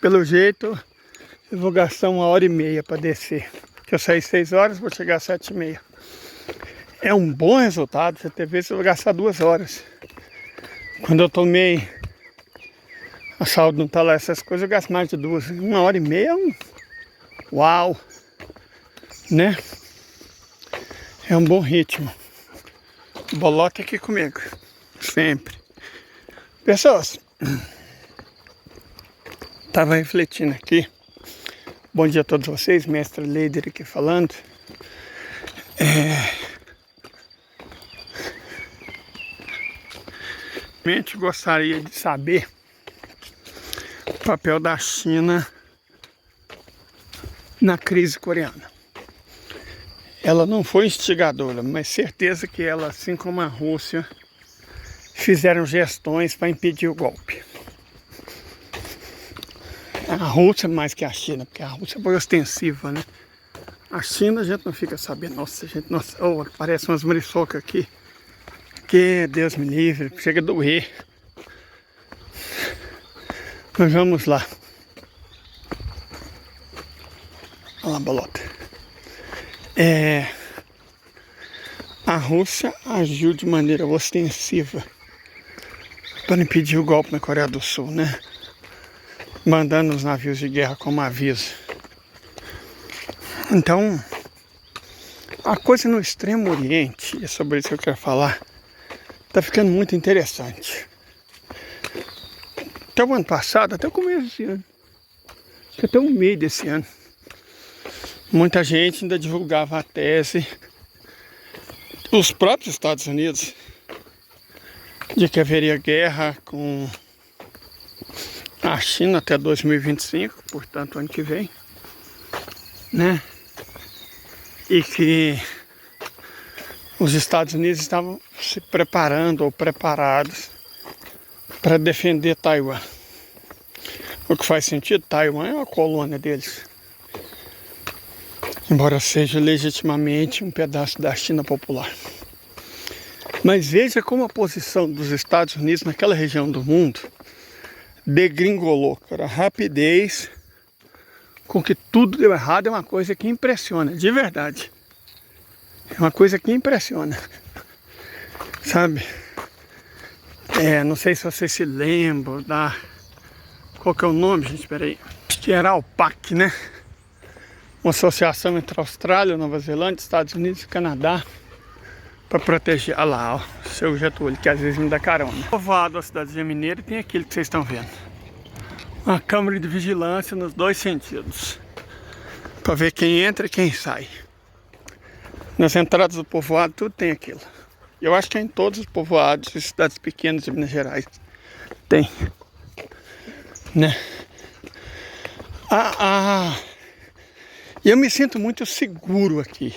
Pelo jeito, eu vou gastar 1h30 para descer. Que eu saí 6 horas, vou chegar às 7h30. É um bom resultado. Você tem vezes eu vou gastar 2 horas. Quando eu tomei a saúde não tá lá, essas coisas, eu gasto mais de 2. 1h30 é um... Uau! Né? É um bom ritmo. Bolota aqui comigo. Sempre. Pessoas, estava refletindo aqui. Bom dia a todos vocês, mestre Leider aqui falando. Realmente gostaria de saber o papel da China na crise coreana. Ela não foi instigadora, mas certeza que ela, assim como a Rússia, fizeram gestões para impedir o golpe. A Rússia mais que a China, porque a Rússia foi ostensiva, né? A China a gente não fica sabendo. Nossa, gente, nossa, oh, parece umas muriçocas aqui. Que Deus me livre, chega a doer. Mas vamos lá. Olha lá a bolota. A Rússia agiu de maneira ostensiva para impedir o golpe na Coreia do Sul, né? Mandando os navios de guerra como aviso. Então, a coisa no Extremo Oriente, é sobre isso que eu quero falar, tá ficando muito interessante. Até o ano passado, até o começo desse ano, acho que até o meio desse ano, muita gente ainda divulgava a tese, os próprios Estados Unidos, de que haveria guerra com a China até 2025, portanto ano que vem, né? E que os Estados Unidos estavam se preparando ou preparados para defender Taiwan. O que faz sentido, Taiwan é uma colônia deles. Embora seja legitimamente um pedaço da China popular. Mas veja como a posição dos Estados Unidos naquela região do mundo degringolou, cara. A rapidez com que tudo deu errado é uma coisa que impressiona, de verdade. É uma coisa que impressiona. Sabe? Não sei se vocês se lembram da... Qual que é o nome, gente? Peraí. Acho que era AUPAC, né? Uma associação entre Austrália, Nova Zelândia, Estados Unidos e Canadá para proteger. Olha lá, ó, o seu Getúlio, que às vezes me dá carona. Povoado a cidadezinha mineira tem aquilo que vocês estão vendo. Uma câmera de vigilância nos 2 sentidos. Para ver quem entra e quem sai. Nas entradas do povoado tudo tem aquilo. Eu acho que é em todos os povoados e cidades pequenas de Minas Gerais. Tem. Né? E eu me sinto muito seguro aqui.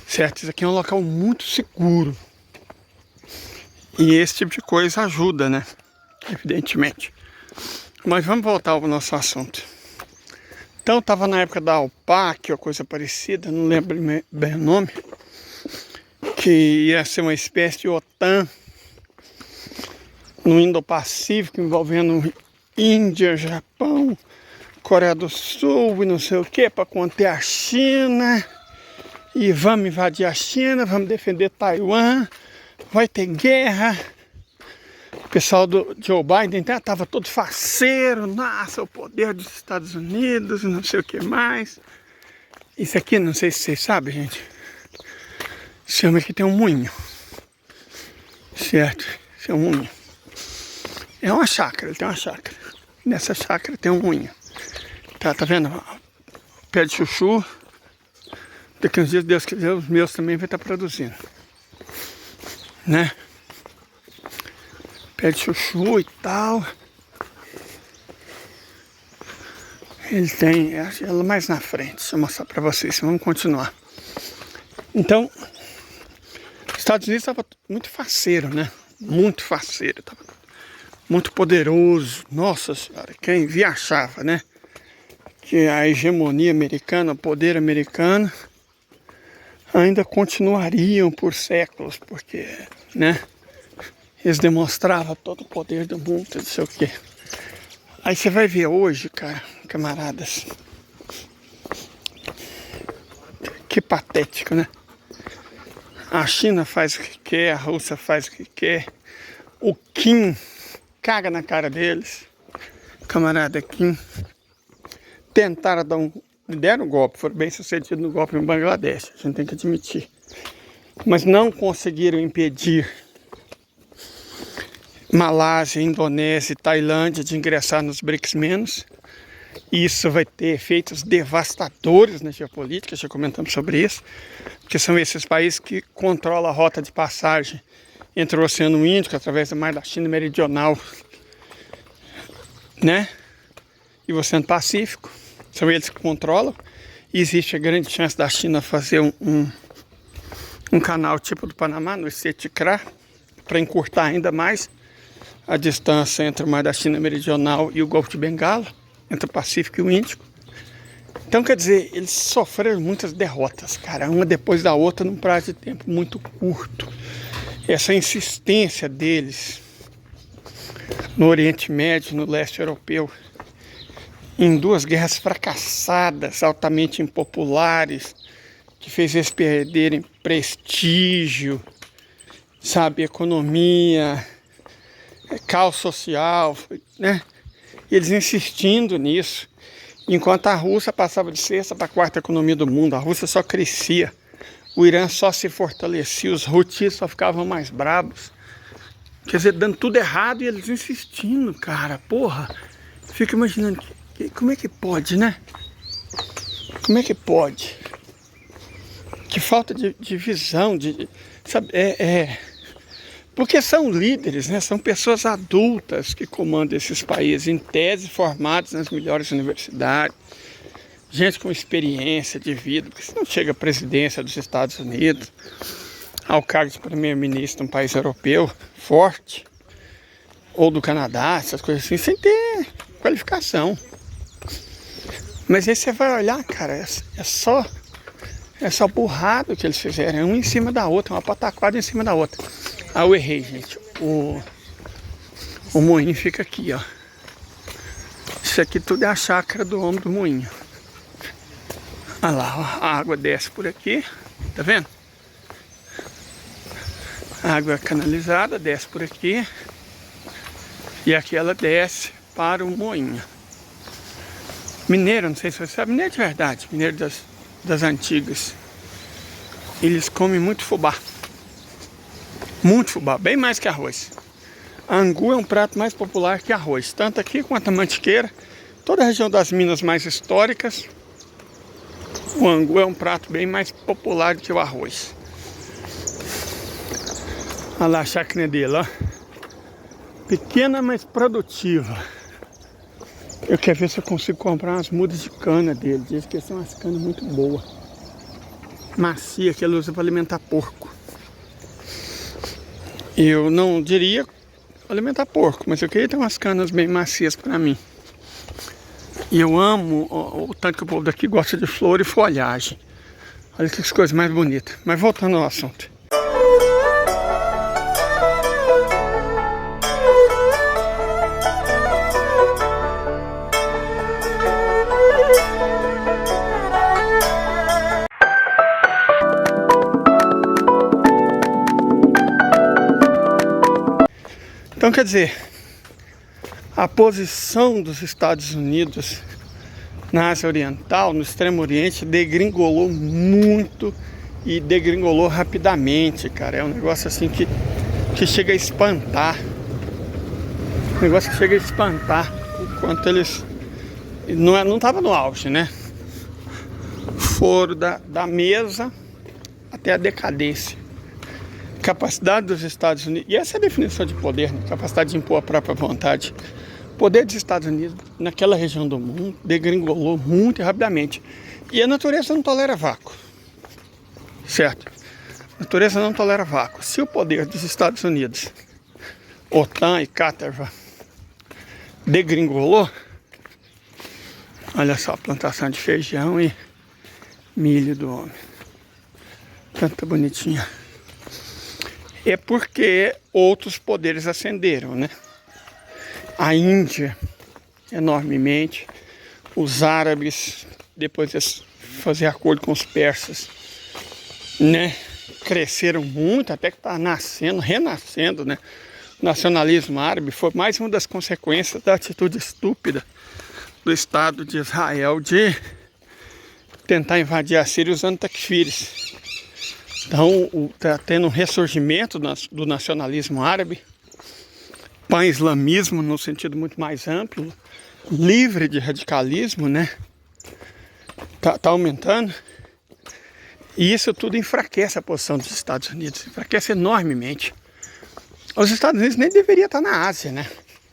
Certo? Isso aqui é um local muito seguro. E esse tipo de coisa ajuda, né? Evidentemente. Mas vamos voltar ao nosso assunto. Então estava na época da AUPAC ou coisa parecida, não lembro bem o nome. Que ia ser uma espécie de OTAN no Indo-Pacífico, envolvendo Índia, Japão, Coreia do Sul e não sei o que, para conter a China. E vamos invadir a China, vamos defender Taiwan, vai ter guerra. O pessoal do Joe Biden estava todo faceiro, nossa, o poder dos Estados Unidos, não sei o que mais. Isso aqui, não sei se vocês sabem, gente. Esse homem aqui tem um moinho. Certo? Esse é um moinho. É uma chácara, ele tem uma chácara. Nessa chácara tem um moinho. Tá vendo? Pé de chuchu. Daqui uns dias, Deus quiser, os meus também vai estar produzindo. Né? Pé de chuchu e tal. Ele tem, ela mais na frente, deixa eu mostrar pra vocês, vamos continuar. Então, os Estados Unidos estava muito faceiro, né? Muito faceiro, tava muito poderoso. Nossa senhora, quem viajava, né? Que a hegemonia americana, o poder americano, ainda continuariam por séculos, porque, né? Eles demonstravam todo o poder do mundo, não sei o quê. Aí você vai ver hoje, cara, camaradas, que patético, né? A China faz o que quer, a Rússia faz o que quer, o Kim caga na cara deles, camarada Kim. Tentaram deram um golpe, foram bem sucedidos no golpe no Bangladesh, a gente tem que admitir. Mas não conseguiram impedir Malásia, Indonésia e Tailândia de ingressar nos BRICS menos. Isso vai ter efeitos devastadores na geopolítica, já comentamos sobre isso, porque são esses países que controlam a rota de passagem entre o Oceano Índico, através do Mar da China Meridional, né? E o Oceano Pacífico. São eles que controlam. E existe a grande chance da China fazer um canal tipo do Panamá, no Estreito de Kra, para encurtar ainda mais a distância entre o Mar da China Meridional e o Golfo de Bengala, entre o Pacífico e o Índico. Então, quer dizer, eles sofreram muitas derrotas, cara, uma depois da outra num prazo de tempo muito curto. Essa insistência deles no Oriente Médio, no leste europeu, em duas guerras fracassadas, altamente impopulares, que fez eles perderem prestígio, sabe, economia, caos social, né? Eles insistindo nisso, enquanto a Rússia passava de sexta para quarta economia do mundo, a Rússia só crescia, o Irã só se fortalecia, os Houthis só ficavam mais brabos, quer dizer, dando tudo errado e eles insistindo, cara, porra, fica imaginando, como é que pode, né? Como é que pode? Que falta de visão, sabe, porque são líderes, né? São pessoas adultas que comandam esses países, em tese, formados nas melhores universidades, gente com experiência de vida, porque se não chega à presidência dos Estados Unidos, ao cargo de primeiro-ministro de um país europeu forte, ou do Canadá, essas coisas assim, sem ter qualificação. Mas aí você vai olhar, cara, é só burrado que eles fizeram, é um em cima da outra, uma pataquada em cima da outra. Ah, eu errei, gente. O moinho fica aqui, ó. Isso aqui tudo é a chácara do homem do moinho. Olha lá, ó, a água desce por aqui, tá vendo? A água é canalizada, desce por aqui. E aqui ela desce para o moinho. Mineiro, não sei se você sabe, mineiro de verdade, mineiro das antigas. Eles comem muito fubá. Muito fubá, bem mais que arroz. Angu é um prato mais popular que arroz, tanto aqui quanto a mantiqueira. Toda a região das Minas mais históricas, o angu é um prato bem mais popular do que o arroz. Olha lá a chácara dele, ó. Pequena, mas produtiva. Eu quero ver se eu consigo comprar umas mudas de cana dele. Diz que são umas canas muito boas. Macia, que ele usa para alimentar porco. Eu não diria alimentar porco, mas eu queria ter umas canas bem macias para mim. E eu amo o tanto que o povo daqui gosta de flor e folhagem. Olha que coisa mais bonita. Mas voltando ao assunto. Então, quer dizer, a posição dos Estados Unidos na Ásia Oriental, no Extremo Oriente, degringolou muito e degringolou rapidamente, cara. É um negócio assim que chega a espantar. Um negócio que chega a espantar o quanto eles... Não estava no auge, né? Foram da mesa até a decadência. Capacidade dos Estados Unidos, e essa é a definição de poder, né? Capacidade de impor a própria vontade. O poder dos Estados Unidos naquela região do mundo degringolou muito rapidamente. E a natureza não tolera vácuo, certo? A natureza não tolera vácuo. Se o poder dos Estados Unidos, OTAN e Caterva, degringolou, olha só a plantação de feijão e milho do homem. Tanta bonitinha. É porque outros poderes ascenderam, né? A Índia enormemente. Os árabes, depois de fazer acordo com os persas, né, cresceram muito, até que está nascendo, renascendo, né? O nacionalismo árabe foi mais uma das consequências da atitude estúpida do Estado de Israel de tentar invadir a Síria usando takfires. Então está tendo um ressurgimento do nacionalismo árabe, pan-islamismo no sentido muito mais amplo, livre de radicalismo, né? Tá aumentando. E isso tudo enfraquece a posição dos Estados Unidos, enfraquece enormemente. Os Estados Unidos nem deveriam estar na Ásia, né?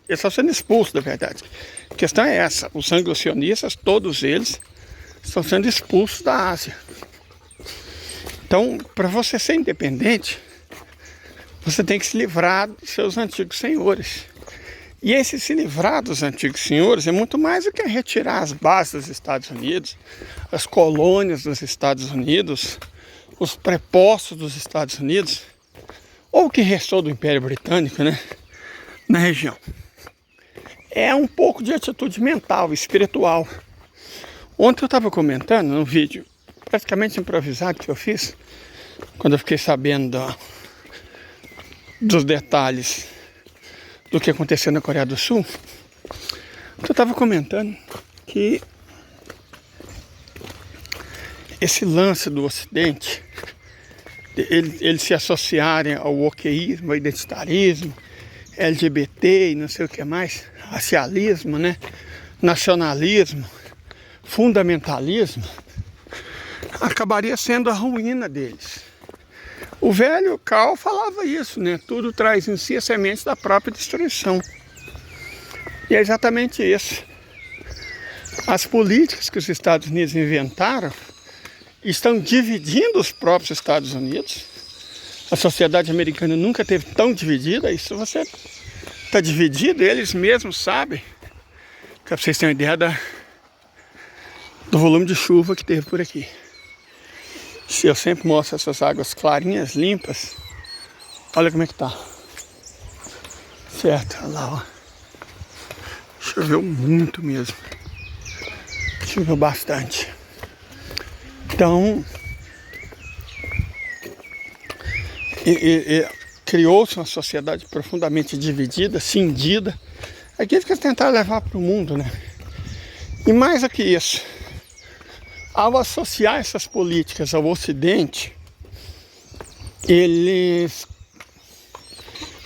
Eles estão sendo expulsos, na verdade. A questão é essa, os anglo-sionistas, todos eles, estão sendo expulsos da Ásia. Então, para você ser independente, você tem que se livrar dos seus antigos senhores. E esse se livrar dos antigos senhores é muito mais do que retirar as bases dos Estados Unidos, as colônias dos Estados Unidos, os prepostos dos Estados Unidos, ou o que restou do Império Britânico, né, na região. É um pouco de atitude mental, espiritual. Ontem eu estava comentando num vídeo praticamente improvisado que eu fiz, quando eu fiquei sabendo dos detalhes do que aconteceu na Coreia do Sul. Eu estava comentando que esse lance do Ocidente, eles se associarem ao wokeísmo, ao identitarismo, LGBT e não sei o que mais, racialismo, né? Nacionalismo, fundamentalismo, acabaria sendo a ruína deles. O velho Karl falava isso, né? Tudo traz em si a semente da própria destruição. E é exatamente isso. As políticas que os Estados Unidos inventaram estão dividindo os próprios Estados Unidos. A sociedade americana nunca esteve tão dividida. Isso você está dividido, eles mesmos sabem. Para vocês terem uma ideia do volume de chuva que teve por aqui. Se eu sempre mostro essas águas clarinhas, limpas, olha como é que tá. Certo, olha lá, ó. Choveu muito mesmo. Choveu bastante. Então, criou-se uma sociedade profundamente dividida, cindida. Aquilo que eles tentaram levar para o mundo, né? E mais do que isso, ao associar essas políticas ao Ocidente, eles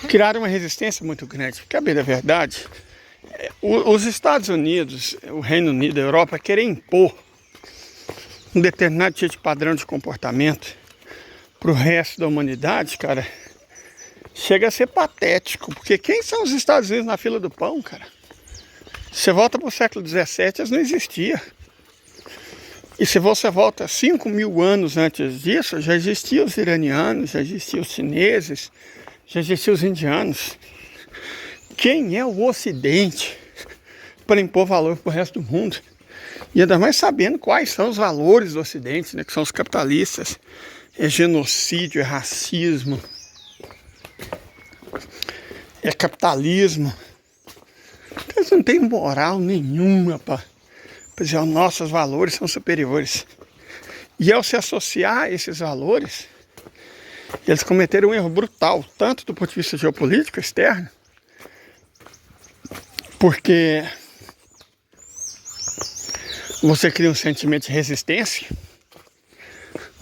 criaram uma resistência muito grande. Porque, a bem da verdade, os Estados Unidos, o Reino Unido, a Europa, querem impor um determinado tipo de padrão de comportamento para o resto da humanidade, cara, chega a ser patético. Porque quem são os Estados Unidos na fila do pão, cara? Você volta para o século XVII, eles não existiam. E se você volta 5.000 anos antes disso, já existiam os iranianos, já existiam os chineses, já existiam os indianos. Quem é o Ocidente para impor valor para o resto do mundo? E ainda mais sabendo quais são os valores do Ocidente, né, que são os capitalistas. É genocídio, é racismo, é capitalismo. Eles não têm moral nenhuma para dizer, os nossos valores são superiores. E ao se associar a esses valores, eles cometeram um erro brutal, tanto do ponto de vista geopolítico externo, porque você cria um sentimento de resistência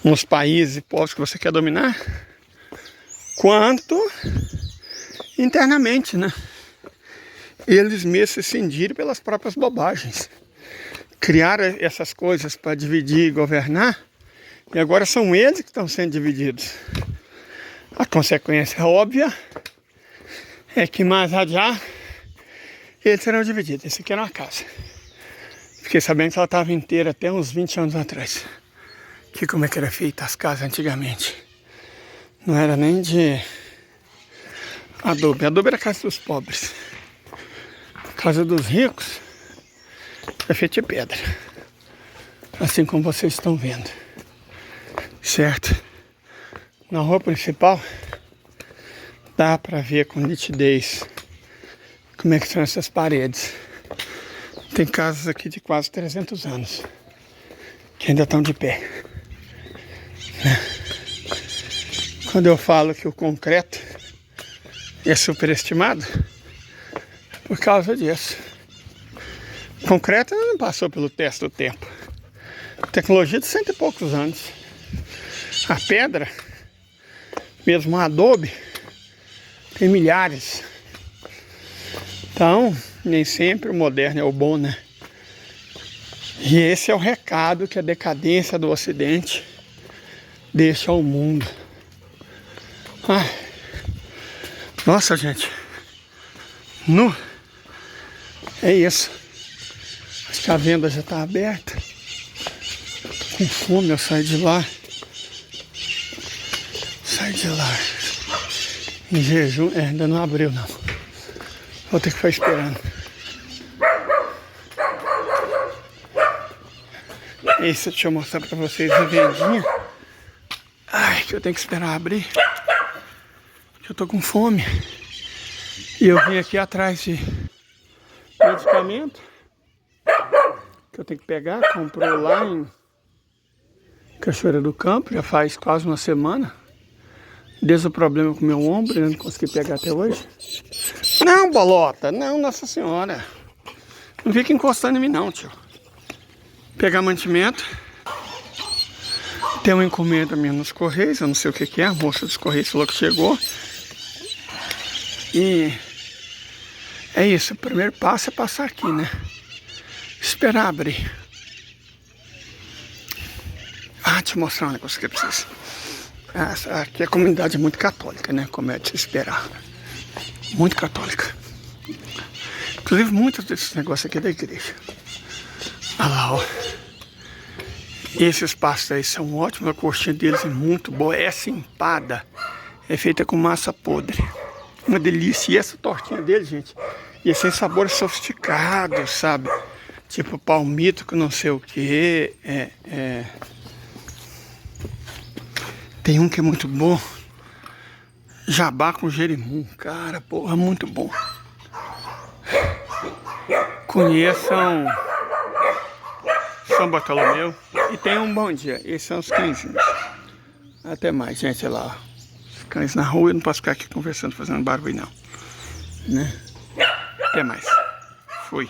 nos países e povos que você quer dominar, quanto internamente, né? Eles mesmos se cindiram pelas próprias bobagens. Criaram essas coisas para dividir e governar, e agora são eles que estão sendo divididos. A consequência óbvia é que mais adiante eles serão divididos. Esse aqui era uma casa. Fiquei sabendo que ela estava inteira até uns 20 anos atrás. Que como é que era feita as casas antigamente. Não era nem de adobe. Adobe era a casa dos pobres. A casa dos ricos é feita de pedra. Assim como vocês estão vendo. Certo? Na rua principal dá para ver com nitidez como é que são essas paredes. Tem casas aqui de quase 300 anos que ainda estão de pé. Quando eu falo que o concreto é superestimado, é por causa disso. O concreto não passou pelo teste do tempo. Tecnologia de 100 e poucos anos. A pedra, mesmo o adobe, tem milhares. Então, nem sempre o moderno é o bom, né? E esse é o recado que a decadência do Ocidente deixa ao mundo. Ai. Nossa, gente. É isso. Acho que a venda já está aberta. Tô com fome, eu saio de lá. Em jejum, ainda não abriu não. Vou ter que ficar esperando. Esse deixa eu mostrar pra vocês a vendinha. Ai, que eu tenho que esperar abrir. Que eu tô com fome. E eu vim aqui atrás de medicamento que eu tenho que pegar. Comprou lá em Cachoeira do Campo, já faz quase uma semana. Desde o problema com o meu ombro, eu não consegui pegar até hoje. Não, bolota, não, Nossa Senhora. Não fica encostando em mim não, tio. Pegar mantimento. Tem uma encomenda minha nos Correios, eu não sei o que é. A moça dos Correios falou que chegou. E é isso, o primeiro passo é passar aqui, né? Esperar abrir. Deixa eu mostrar um negócio que eu preciso. Aqui a comunidade é muito católica, né? Como é de se esperar. Muito católica. Inclusive, muitos desses negócios aqui é da igreja. Olha lá, ó. Esses pastéis são ótimos, a coxinha deles é muito boa. Essa empada é feita com massa podre. Uma delícia. E essa tortinha deles, gente, e é sem sabor sofisticado, sabe? Tipo palmito com não sei o que. Tem um que é muito bom. Jabá com jerimum. Cara, porra, muito bom. Conheçam São Bartolomeu. E tem um Bom Dia. Esses são os cãezinhos. Até mais, gente. Olha lá. Os cães na rua. Eu não posso ficar aqui conversando, fazendo barulho, não. Né? Até mais. Fui.